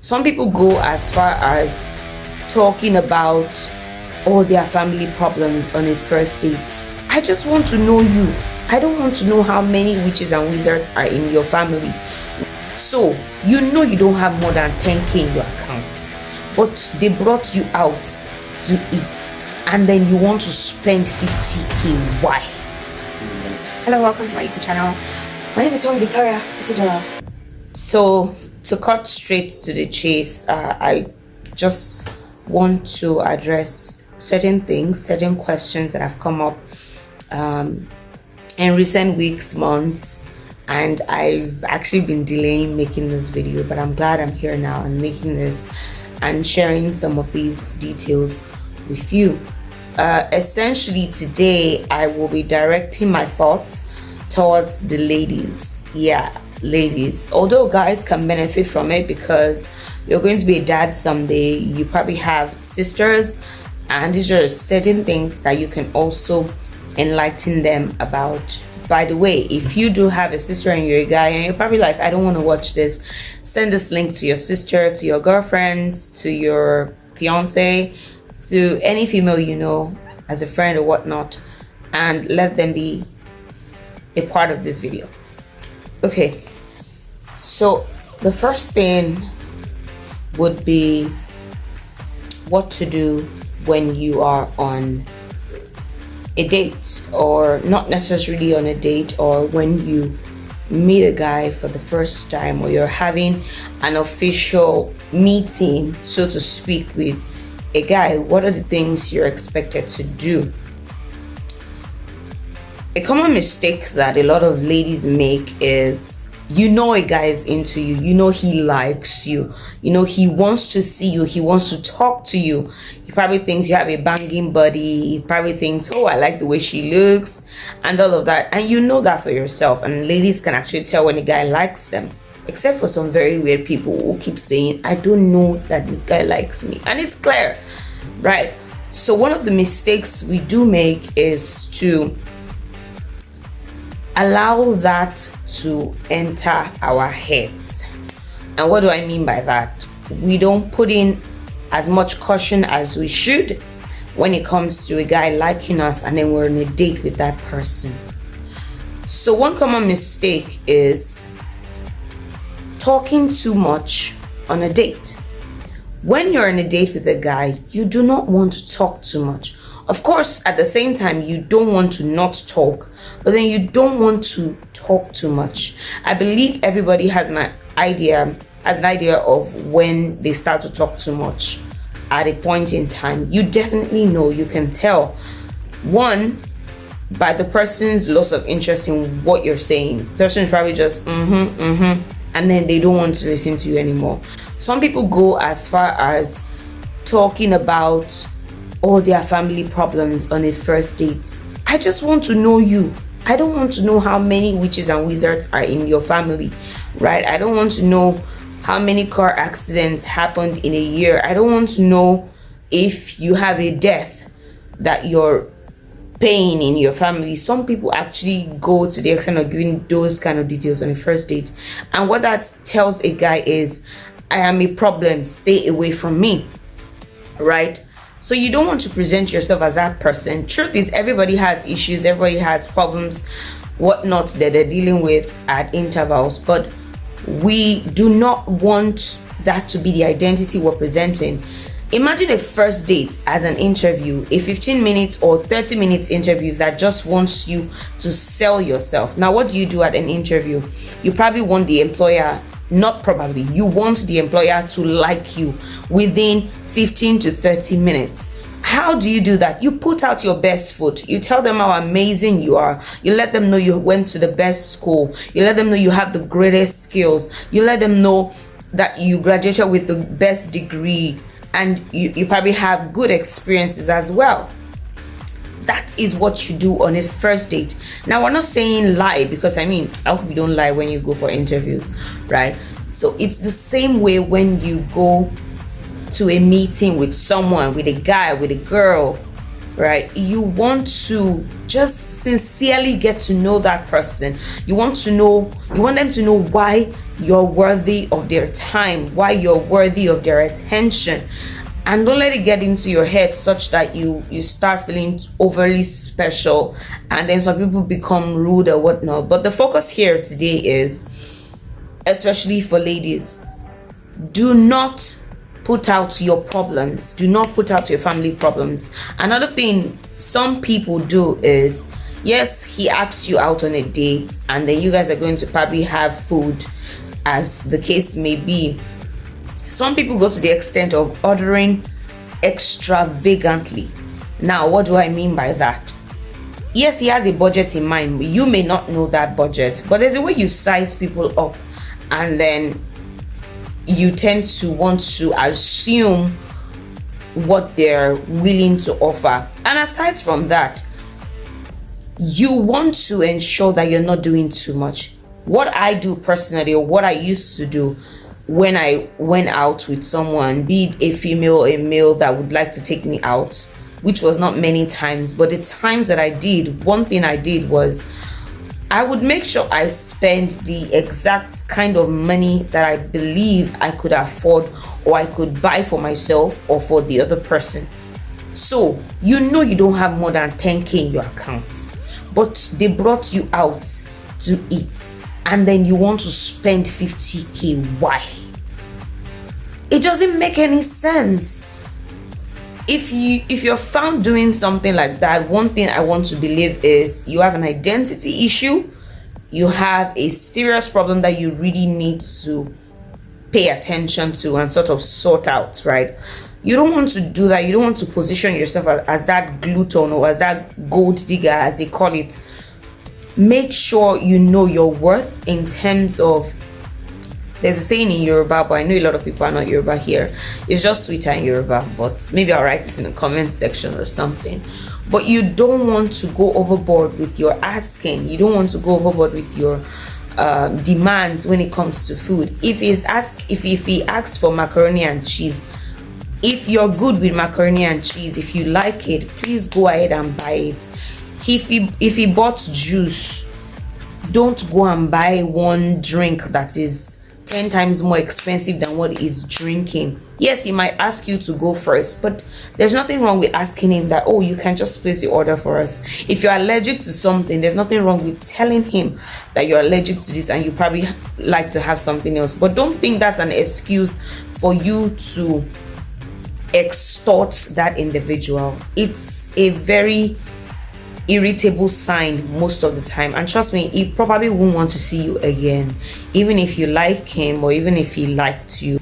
Some people go as far as talking about all their family problems on a first date. I just want to know you. I don't want to know how many witches and wizards are in your family. So, you know you don't have more than 10k in your account, but they brought you out to eat and then you want to spend 50k. Why? Hello, welcome to my YouTube channel. My name is Victoria Isidora. So, to cut straight to the chase, I just want to address certain things, certain questions that have come up in recent weeks, months, and I've actually been delaying making this video, but I'm glad I'm here now and making this and sharing some of these details with you. Essentially today I will be directing my thoughts towards the ladies. Yeah, ladies. Although guys can benefit from it because you're going to be a dad someday, you probably have sisters, and these are certain things that you can also enlighten them about. By the way, if you do have a sister and you're a guy and you're probably like, I don't want to watch this, send this link to your sister, to your girlfriend, to your fiance, to any female you know as a friend or whatnot, and let them be a part of this video. Okay, so the first thing would be what to do when you are on a date, or not necessarily on a date, or when you meet a guy for the first time, or you're having an official meeting, so to speak, with a guy. What are the things you're expected to do? A common mistake that a lot of ladies make is, you know a guy is into you, you know he likes you, you know he wants to see you, he wants to talk to you. He probably thinks you have a banging body, he probably thinks, oh, I like the way she looks, and all of that. And you know that for yourself, and ladies can actually tell when a guy likes them, except for some very weird people who keep saying, I don't know that this guy likes me, and it's clear, right? So one of the mistakes we do make is to allow that to enter our heads. And what do I mean by that? We don't put in as much caution as we should when it comes to a guy liking us and then we're on a date with that person. So one common mistake is talking too much on a date. When you're on a date with a guy, you do not want to talk too much. Of course, at the same time, you don't want to not talk, but then you don't want to talk too much. I believe everybody has an idea of when they start to talk too much at a point in time. You definitely know, you can tell. One, by the person's loss of interest in what you're saying. The person is probably just and then they don't want to listen to you anymore. Some people go as far as talking about all their family problems on a first date. I just want to know you. I don't want to know how many witches and wizards are in your family, right? I don't want to know how many car accidents happened in a year. I don't want to know if you have a death that you're paying in your family. Some people actually go to the extent of giving those kind of details on a first date. And what that tells a guy is, I am a problem, stay away from me, right? So you don't want to present yourself as that person. Truth is, everybody has issues, everybody has problems, whatnot that they're dealing with at intervals, but we do not want that to be the identity we're presenting. Imagine a first date as an interview, a 15 minutes or 30 minutes interview that just wants you to sell yourself. Now, what do you do at an interview? You probably want the employer, not probably, you want the employer to like you within 15 to 30 minutes. How do you do that? You put out your best foot. You tell them how amazing you are. You let them know you went to the best school. You let them know you have the greatest skills. You let them know that you graduated with the best degree, and you probably have good experiences as well. That is what you do on a first date. Now, we're not saying lie, because I hope you don't lie when you go for interviews, right? So it's the same way when you go to a meeting with someone, with a guy, with a girl, right? You want to just sincerely get to know that person. You want them to know why you're worthy of their time, why you're worthy of their attention. And don't let it get into your head such that you start feeling overly special, and then some people become rude or whatnot. But the focus here today is, especially for ladies, do not put out your problems. Do not put out your family problems. Another thing some people do is, yes, he asks you out on a date, and then you guys are going to probably have food, as the case may be. Some people go to the extent of ordering extravagantly. Now, what do I mean by that? Yes, he has a budget in mind. You may not know that budget, but there's a way you size people up, and then you tend to want to assume what they're willing to offer. And aside from that, you want to ensure that you're not doing too much. What I do personally, or what I used to do when I went out with someone, be it a female or a male that would like to take me out, which was not many times, but the times that I did, one thing I did was I would make sure I spend the exact kind of money that I believe I could afford, or I could buy for myself or for the other person. So you don't have more than 10k in your account, but they brought you out to eat, and then you want to spend 50k. Why? It doesn't make any sense. If you're found doing something like that, one thing I want to believe is you have an identity issue. You have a serious problem that you really need to pay attention to and sort of sort out, right? You don't want to do that. You don't want to position yourself as that glutton or as that gold digger, as they call it. Make sure you know your worth in terms of, there's a saying in Yoruba, but I know a lot of people are not Yoruba here. It's just sweeter in Yoruba, but maybe I'll write it in the comment section or something. But you don't want to go overboard with your asking. You don't want to go overboard with your demands when it comes to food. If he asks for macaroni and cheese, if you're good with macaroni and cheese, if you like it, please go ahead and buy it. If he bought juice, don't go and buy one drink that is 10 times more expensive than what he's drinking. Yes, he might ask you to go first, but there's nothing wrong with asking him that, oh, you can just place the order for us. If you're allergic to something, there's nothing wrong with telling him that you're allergic to this and you probably like to have something else. But don't think that's an excuse for you to extort that individual. It's a very irritable sign most of the time, and trust me, he probably won't want to see you again, even if you like him or even if he liked you.